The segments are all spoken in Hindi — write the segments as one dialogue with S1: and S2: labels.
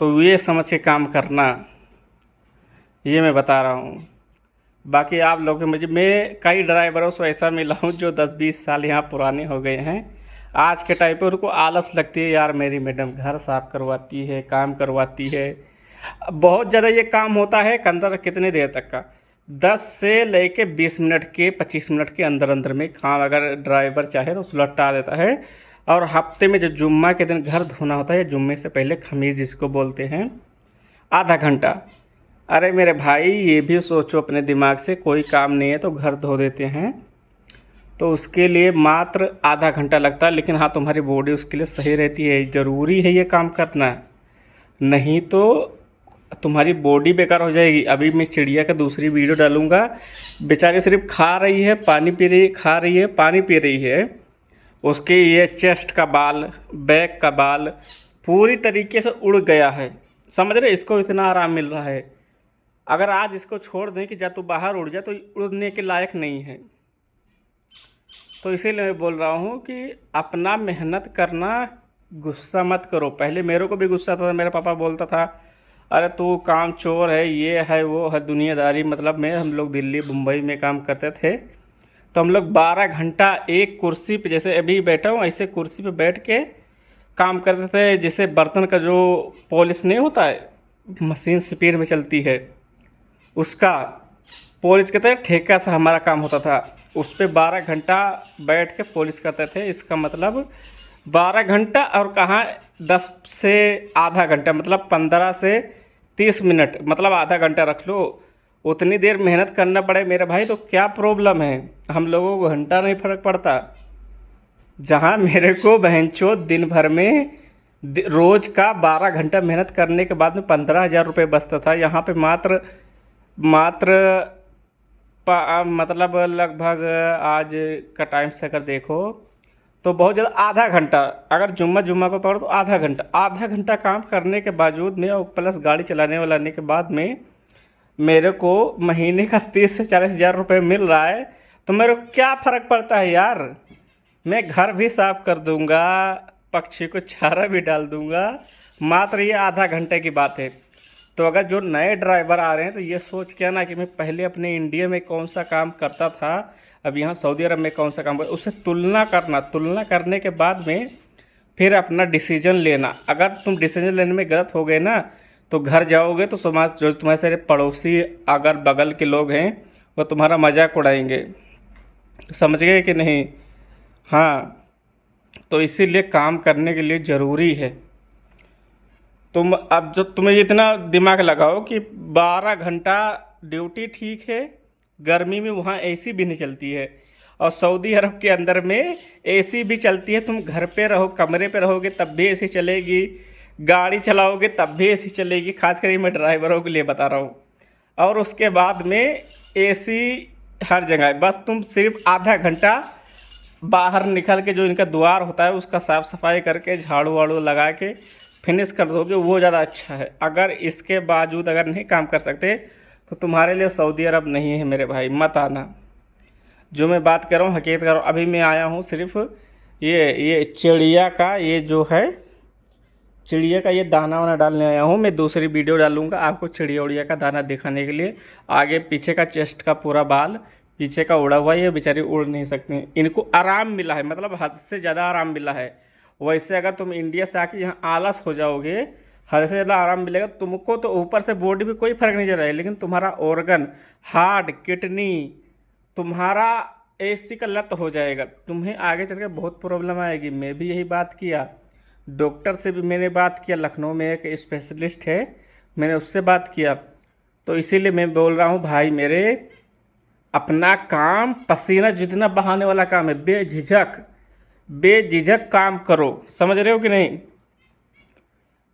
S1: तो ये समझ के काम करना, ये मैं बता रहा हूँ। बाकी आप लोग मुझे, मैं कई ड्राइवरों से ऐसा मिला हूँ जो 10-20 साल यहाँ पुराने हो गए हैं। आज के टाइम पे उनको आलस लगती है, यार मेरी मैडम घर साफ करवाती है, काम करवाती है। बहुत ज़्यादा ये काम होता है अंदर, कितने देर तक का, 10 से लेके 20 मिनट के 25 मिनट के अंदर अंदर में काम अगर ड्राइवर चाहे तो सुलटा देता है। और हफ्ते में जो जुम्मा के दिन घर धोना होता है, जुम्मे से पहले खमीज जिसको बोलते हैं, आधा घंटा। अरे मेरे भाई ये भी सोचो अपने दिमाग से, कोई काम नहीं है तो घर धो देते हैं, तो उसके लिए मात्र आधा घंटा लगता है। लेकिन हाँ, तुम्हारी बॉडी उसके लिए सही रहती है, ज़रूरी है ये काम करना, नहीं तो तुम्हारी बॉडी बेकार हो जाएगी। अभी मैं चिड़िया का दूसरी वीडियो डालूंगा, बेचारी सिर्फ खा रही है, पानी पी रही, खा रही है, पानी पी रही है, उसके ये चेस्ट का बाल, बैक का बाल पूरी तरीके से उड़ गया है। समझ रहे, इसको इतना आराम मिल रहा है। अगर आज इसको छोड़ दें कि जा तू बाहर उड़ जाए, तो उड़ने के लायक नहीं है। तो इसीलिए मैं बोल रहा हूँ कि अपना मेहनत करना, गुस्सा मत करो। पहले मेरे को भी गुस्सा था, मेरा पापा बोलता था अरे तू काम चोर है, ये है वो है, दुनियादारी। मतलब में हम लोग दिल्ली मुंबई में काम करते थे, तो हम लोग 12 घंटा एक कुर्सी पे, जैसे अभी बैठा हूँ ऐसे कुर्सी पे बैठ के काम करते थे। जैसे बर्तन का जो पॉलिश नहीं होता है, मशीन स्पीड में चलती है, उसका पॉलिश कहते हैं, ठेका से हमारा काम होता था। उस पर 12 घंटा बैठ के पॉलिश करते थे। इसका मतलब 12 घंटा, और कहाँ 10 से आधा घंटा, मतलब 15 से 30 मिनट, मतलब आधा घंटा रख लो। उतनी देर मेहनत करना पड़े मेरे भाई तो क्या प्रॉब्लम है, हम लोगों को घंटा नहीं फ़र्क पड़ता। जहाँ मेरे को बहनचोद दिन भर में रोज़ का 12 घंटा मेहनत करने के बाद में 15,000 रुपये बचता था, यहाँ पे मात्र मतलब लगभग आज का टाइम से अगर देखो तो बहुत ज़्यादा आधा घंटा, अगर जुम्मा को पकड़ो तो आधा घंटा काम करने के बावजूद में, और प्लस गाड़ी चलाने वालाने के बाद में मेरे को महीने का 30 से 40,000 रुपये मिल रहा है। तो मेरे को क्या फ़र्क पड़ता है यार, मैं घर भी साफ कर दूंगा, पक्षी को चारा भी डाल दूंगा, मात्र ये आधा घंटे की बात है। तो अगर जो नए ड्राइवर आ रहे हैं तो ये सोच के ना कि मैं पहले अपने इंडिया में कौन सा काम करता था, अब यहाँ सऊदी अरब में कौन सा काम करता, उससे तुलना करने के बाद में फिर अपना डिसीजन लेना। अगर तुम डिसीजन लेने में गलत हो गए ना, तो घर जाओगे तो समाज, जो तुम्हारे सारे पड़ोसी अगर बगल के लोग हैं, वो तुम्हारा मजाक उड़ाएंगे। समझ गए कि नहीं? हाँ, तो इसीलिए काम करने के लिए ज़रूरी है। तुम अब जो तुम्हें इतना दिमाग लगाओ कि 12 घंटा ड्यूटी ठीक है, गर्मी में वहाँ एसी भी नहीं चलती है, और सऊदी अरब के अंदर में एसी भी चलती है। तुम घर पे रहो, कमरे पे रहोगे तब भी एसी चलेगी, गाड़ी चलाओगे तब भी एसी चलेगी, खास करके मैं ड्राइवरों के लिए बता रहा हूँ। और उसके बाद में एसी हर जगह है। बस तुम सिर्फ आधा घंटा बाहर निकल के जो इनका द्वार होता है उसका साफ़ सफाई करके, झाड़ू वाड़ू लगा के फिनिश कर दोगे, वो ज़्यादा अच्छा है। अगर इसके बावजूद अगर नहीं काम कर सकते तो तुम्हारे लिए सऊदी अरब नहीं है मेरे भाई, मत आना। जो मैं बात कर रहा हूँ हकीकत कर रहा हूँ। अभी मैं आया हूँ सिर्फ ये चिड़िया का, ये जो है चिड़िया का ये दाना वाना डालने आया हूँ। मैं दूसरी वीडियो डालूंगा आपको चिड़िया उड़िया का दाना दिखाने के लिए। आगे पीछे का चेस्ट का पूरा बाल पीछे का उड़ा हुआ है, ये बेचारी उड़ नहीं सकती, इनको आराम मिला है, मतलब हद से ज़्यादा आराम मिला है। वैसे अगर तुम इंडिया से आके यहाँ आलस हो जाओगे, हद से ज़्यादा आराम मिलेगा तुमको। तो ऊपर से बॉडी में कोई फ़र्क नहीं चल रहा है, लेकिन तुम्हारा ऑर्गन, हार्ट, किडनी, तुम्हारा एसी का लत हो जाएगा। तुम्हें आगे चल के बहुत प्रॉब्लम आएगी। मैं भी यही बात किया, डॉक्टर से भी मैंने बात किया, लखनऊ में एक स्पेशलिस्ट है, मैंने उससे बात किया। तो इसीलिए मैं बोल रहा हूँ भाई मेरे, अपना काम पसीना जितना बहाने वाला काम है, बेझिझक काम करो। समझ रहे हो कि नहीं?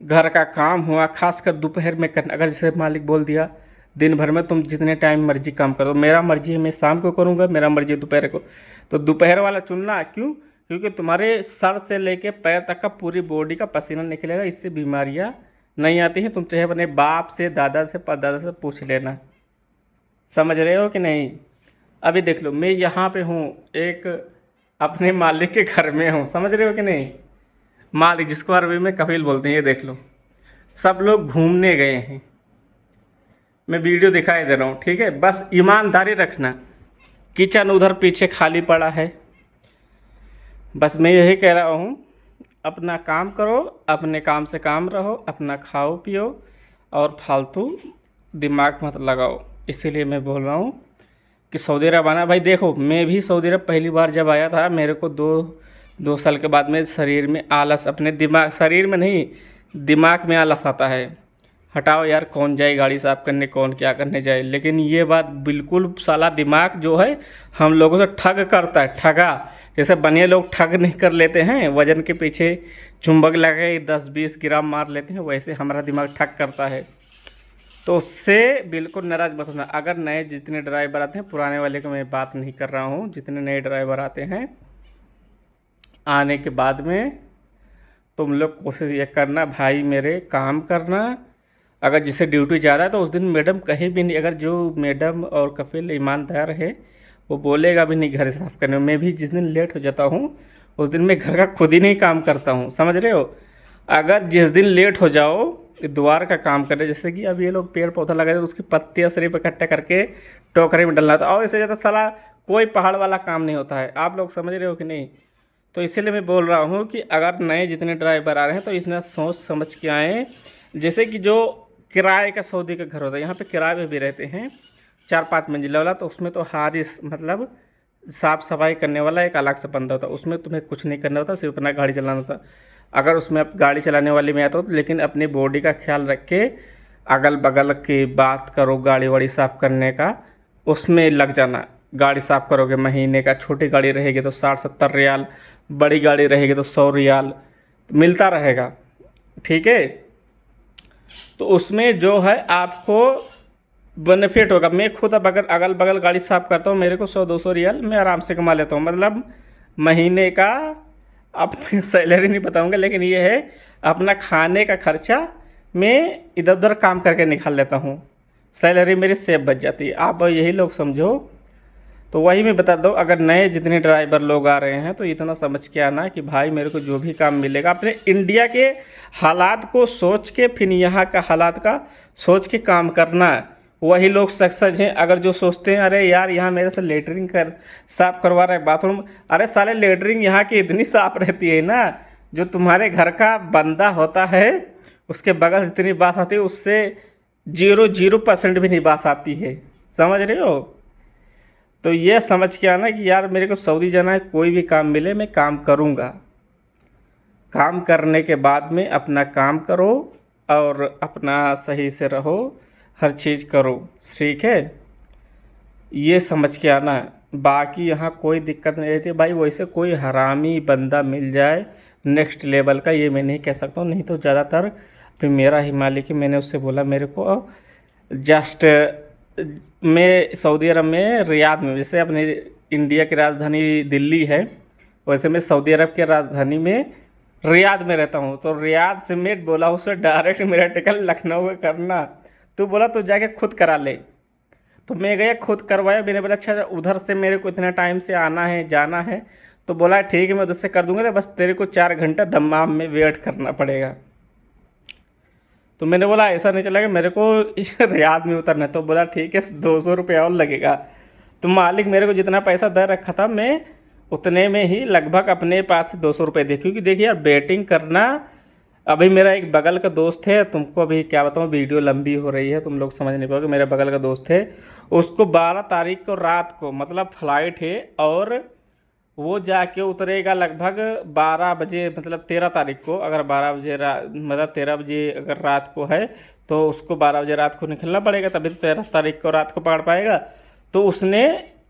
S1: घर का काम हुआ, खासकर दोपहर में करना। अगर जैसे मालिक बोल दिया दिन भर में तुम जितने टाइम मर्जी काम करो, मेरा मर्जी है मैं शाम को करूँगा, मेरा मर्जी है दोपहर को, तो दोपहर वाला चुनना। क्यों? क्योंकि तुम्हारे सर से लेके पैर तक का पूरी बॉडी का पसीना निकलेगा, इससे बीमारियाँ नहीं आती हैं। तुम चाहे अपने बाप से, दादा से, परदादा से पूछ लेना। समझ रहे हो कि नहीं? अभी देख लो, मैं यहाँ पे हूँ, एक अपने मालिक के घर में हूँ। समझ रहे हो कि नहीं? मालिक जिसको अरबी में कफील बोलते हैं, ये देख लो। सब लोग घूमने गए हैं, मैं वीडियो दिखाई दे रहा हूँ, ठीक है। बस ईमानदारी रखना। किचन उधर पीछे खाली पड़ा है। बस मैं यही कह रहा हूँ, अपना काम करो, अपने काम से काम रहो, अपना खाओ पियो और फालतू दिमाग मत लगाओ। इसीलिए मैं बोल रहा हूँ कि सऊदी अरब आना। भाई देखो, मैं भी सऊदी अरब पहली बार जब आया था, मेरे को दो साल के बाद में शरीर में आलस, अपने दिमाग, शरीर में नहीं, दिमाग में आलस आता है। हटाओ यार, कौन जाए गाड़ी साफ़ करने, कौन क्या करने जाए। लेकिन ये बात बिल्कुल, साला दिमाग जो है हम लोगों से ठग करता है, ठगा। जैसे बनिए लोग ठग नहीं कर लेते हैं, वज़न के पीछे चुंबक लगे 10-20 ग्राम मार लेते हैं, वैसे हमारा दिमाग ठग करता है। तो उससे बिल्कुल नाराज़ मत होना। अगर नए जितने ड्राइवर आते हैं, पुराने वाले की मैं बात नहीं कर रहा हूँ, जितने नए ड्राइवर आते हैं, आने के बाद में तुम लोग कोशिश ये करना भाई मेरे, काम करना। अगर जिसे ड्यूटी ज़्यादा है तो उस दिन मैडम कहीं भी नहीं, अगर जो मैडम और कफिल ईमानदार है वो बोलेगा भी नहीं घर साफ़ करने में। मैं भी जिस दिन लेट हो जाता हूँ उस दिन मैं घर का खुद ही नहीं काम करता हूँ, समझ रहे हो। अगर जिस दिन लेट हो जाओ द्वार का काम करने, जैसे कि अब ये लोग पेड़ पौधा लगाए तो उसकी पत्तियाँ सिर्फ इकट्ठा करके टोकरे में डलना था, और इससे ज़्यादा साला कोई पहाड़ वाला काम नहीं होता है। आप लोग समझ रहे हो कि नहीं। तो इसीलिए मैं बोल रहा हूँ कि अगर नए जितने ड्राइवर आ रहे हैं तो इतना सोच समझ के आएँ। जैसे कि जो किराए का सऊदी का घर होता है, यहाँ पे किराए पे भी रहते हैं 4-5 मंजिला वाला, तो उसमें तो हारिस मतलब साफ़ सफाई करने वाला एक अलग से बंदा होता है। उसमें तुम्हें कुछ नहीं करना होता, सिर्फ अपना गाड़ी चलाना होता। अगर उसमें आप गाड़ी चलाने वाले में आता हो तो लेकिन अपनी बॉडी का ख्याल रख के अगल बगल की बात करो, गाड़ी वाड़ी साफ़ करने का उसमें लग जाना। गाड़ी साफ़ करोगे महीने का, छोटी गाड़ी रहेगी तो 60-70 रियाल, बड़ी गाड़ी रहेगी तो 100 रियाल मिलता रहेगा, ठीक है। तो उसमें जो है आपको बेनिफिट होगा। मैं खुद अब अगर अगल बगल गाड़ी साफ़ करता हूँ, मेरे को 100-200 रियाल मैं आराम से कमा लेता हूँ, मतलब महीने का। अब सैलरी नहीं बताऊँगा, लेकिन ये है अपना खाने का खर्चा मैं इधर उधर काम करके निकाल लेता हूँ, सैलरी मेरी सेफ बच जाती है। आप यही लोग समझो। तो वही मैं बता दूँ, अगर नए जितने ड्राइवर लोग आ रहे हैं तो इतना समझ के आना कि भाई मेरे को जो भी काम मिलेगा अपने इंडिया के हालात को सोच के, फिर यहाँ का हालात का सोच के काम करना। वही लोग सक्सेस हैं। अगर जो सोचते हैं अरे यार यहाँ मेरे से लेटरिंग कर साफ़ करवा रहा है बाथरूम, अरे साले लेटरिंग यहाँ की इतनी साफ़ रहती है ना, जो तुम्हारे घर का बंदा होता है उसके बगल से इतनी बात आती है, उससे 0% भी नहीं बात आती है, समझ रहे हो। तो ये समझ के आना कि यार मेरे को सऊदी जाना है, कोई भी काम मिले मैं काम करूँगा। काम करने के बाद में अपना काम करो और अपना सही से रहो, हर चीज़ करो, ठीक है। ये समझ के आना। बाकी यहाँ कोई दिक्कत नहीं रहती भाई। वैसे कोई हरामी बंदा मिल जाए नेक्स्ट लेवल का, ये मैं नहीं कह सकता हूँ, नहीं तो ज़्यादातर फिर मेरा ही मालिक है। मैंने उससे बोला मेरे को जस्ट, मैं सऊदी अरब में रियाद में, जैसे अपने इंडिया की राजधानी दिल्ली है, वैसे मैं सऊदी अरब के राजधानी में रियाद में रहता हूँ। तो रियाद से मैं बोला उससे डायरेक्ट मेरा टिकट लखनऊ में करना। तो बोला तो जाके खुद करा ले। तो मैं गया, खुद करवाया। मैंने बोला अच्छा उधर से मेरे को इतना टाइम से आना है जाना है, तो बोला ठीक है मैं उधर से कर दूँगा, बस तेरे को 4 घंटा दम्माम में वेट करना पड़ेगा। तो मैंने बोला ऐसा नहीं चलेगा, मेरे को रियाद में उतरना है। तो बोला ठीक है 200 रुपया और लगेगा। तो मालिक मेरे को जितना पैसा दे रखा था मैं उतने में ही लगभग अपने पास से 200 रुपये दे, क्योंकि देखिए यार बेटिंग करना। अभी मेरा एक बगल का दोस्त है, तुमको अभी क्या बताऊँ, वीडियो लंबी हो रही है, तुम लोग समझ नहीं पाओगे। मेरे बगल का दोस्त है, उसको 12 तारीख को रात को मतलब फ़्लाइट है, और वो जाके उतरेगा लगभग 12 बजे, मतलब 13 तारीख को। अगर 12 बजे मतलब 13 बजे अगर रात को है तो उसको 12 बजे रात को निकलना पड़ेगा, तभी तो 13 तारीख को रात को पकड़ पाएगा। तो उसने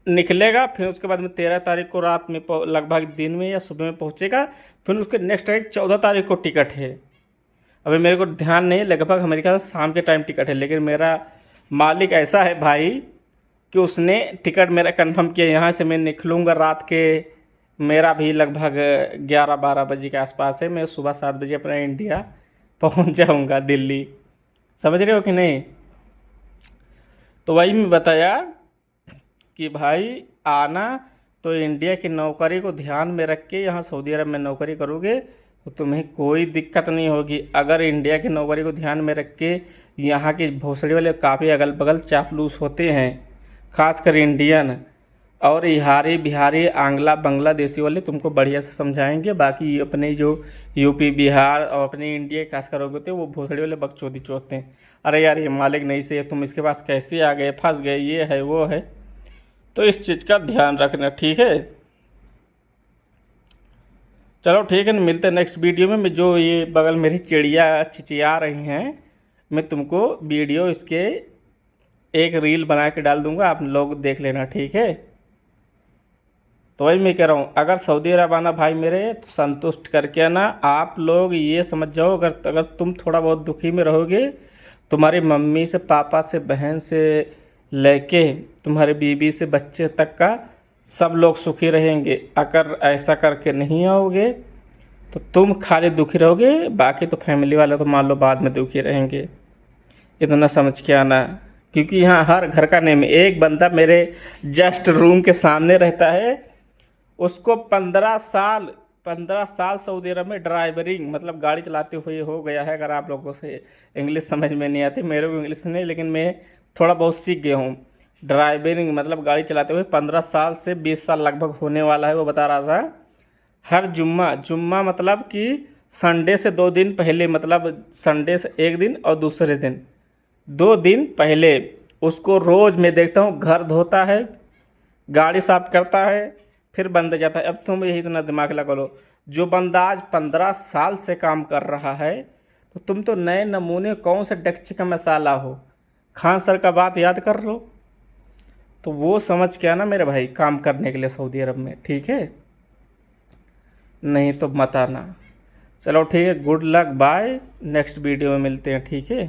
S1: निकलेगा, फिर उसके बाद में 13 तारीख को रात में लगभग दिन में या सुबह में पहुंचेगा। फिर उसके नेक्स्ट तारीख 14 तारीख को टिकट है। अभी मेरे को ध्यान नहीं, लगभग मेरे ख्याल शाम के टाइम टिकट है। लेकिन मेरा मालिक ऐसा है भाई कि उसने टिकट मेरा कंफर्म किया। यहाँ से मैं निकलूँगा रात के, मेरा भी लगभग 11-12 बजे के आसपास है। मैं सुबह 7 बजे अपना इंडिया पहुँच जाऊँगा दिल्ली, समझ रहे हो कि नहीं। तो वही मैं बताया कि भाई आना तो इंडिया की नौकरी को ध्यान में रख के यहाँ सऊदी अरब में नौकरी करोगे तो तुम्हें कोई दिक्कत नहीं होगी। अगर इंडिया की नौकरी को ध्यान में रख के यहाँ के भोसड़ी वाले काफ़ी अगल बगल चापलूस होते हैं, खासकर इंडियन, और बिहारी बिहारी आंग्ला बांग्लादेशी वाले तुमको बढ़िया से समझाएंगे। बाकी ये अपने जो यूपी बिहार और अपने इंडिया के खासकर होते हैं वो भोसड़ी वाले बकचोदी चोदते हैं। अरे यार ये मालिक नहीं सही है, तुम इसके पास कैसे आ गए, फंस गए, ये है वो है। तो इस चीज़ का ध्यान रखना, ठीक है। चलो ठीक है, मिलते हैं नेक्स्ट वीडियो में। मैं जो ये बगल मेरी चिड़िया चिचिया रही हैं, मैं तुमको वीडियो इसके एक रील बना के डाल दूंगा, आप लोग देख लेना, ठीक है। तो वही मैं कह रहा हूँ, अगर सऊदी अरब आना भाई मेरे तो संतुष्ट करके आना। आप लोग ये समझ जाओ, अगर अगर तुम थोड़ा बहुत दुखी में रहोगे, तुम्हारी मम्मी से, पापा से, बहन से लेके तुम्हारे बीवी से बच्चे तक का सब लोग सुखी रहेंगे। अगर ऐसा करके नहीं आओगे तो तुम खाली दुखी रहोगे, बाकी तो फैमिली वाले तो मान लो बाद में दुखी रहेंगे। इतना समझ के आना, क्योंकि यहाँ हर घर का नेम है। एक बंदा मेरे जस्ट रूम के सामने रहता है, उसको 15 साल सऊदी अरब में ड्राइवरिंग मतलब गाड़ी चलाते हुए हो गया है। अगर आप लोगों से इंग्लिश समझ में नहीं आती, मेरे को इंग्लिश नहीं, लेकिन मैं थोड़ा बहुत सीख गया हूँ। ड्राइवरिंग मतलब गाड़ी चलाते हुए 15 साल से 20 साल लगभग होने वाला है। वो बता रहा था हर जुम्मा जुम्मा मतलब कि संडे से 2 दिन पहले, मतलब संडे से एक दिन और दूसरे दिन 2 दिन पहले उसको रोज़ मैं देखता हूँ घर धोता है, गाड़ी साफ करता है, फिर बंद जाता है। अब तुम यही इतना दिमाग लगा लो, जो बंदा आज 15 साल से काम कर रहा है, तो तुम तो नए नमूने कौन सा डेक्ची का मसाला हो। खान सर का बात याद कर लो। तो वो समझ के आना मेरे भाई काम करने के लिए सऊदी अरब में, ठीक है। नहीं तो मत आना। चलो ठीक है, good luck, bye, next video में मिलते हैं, ठीक है।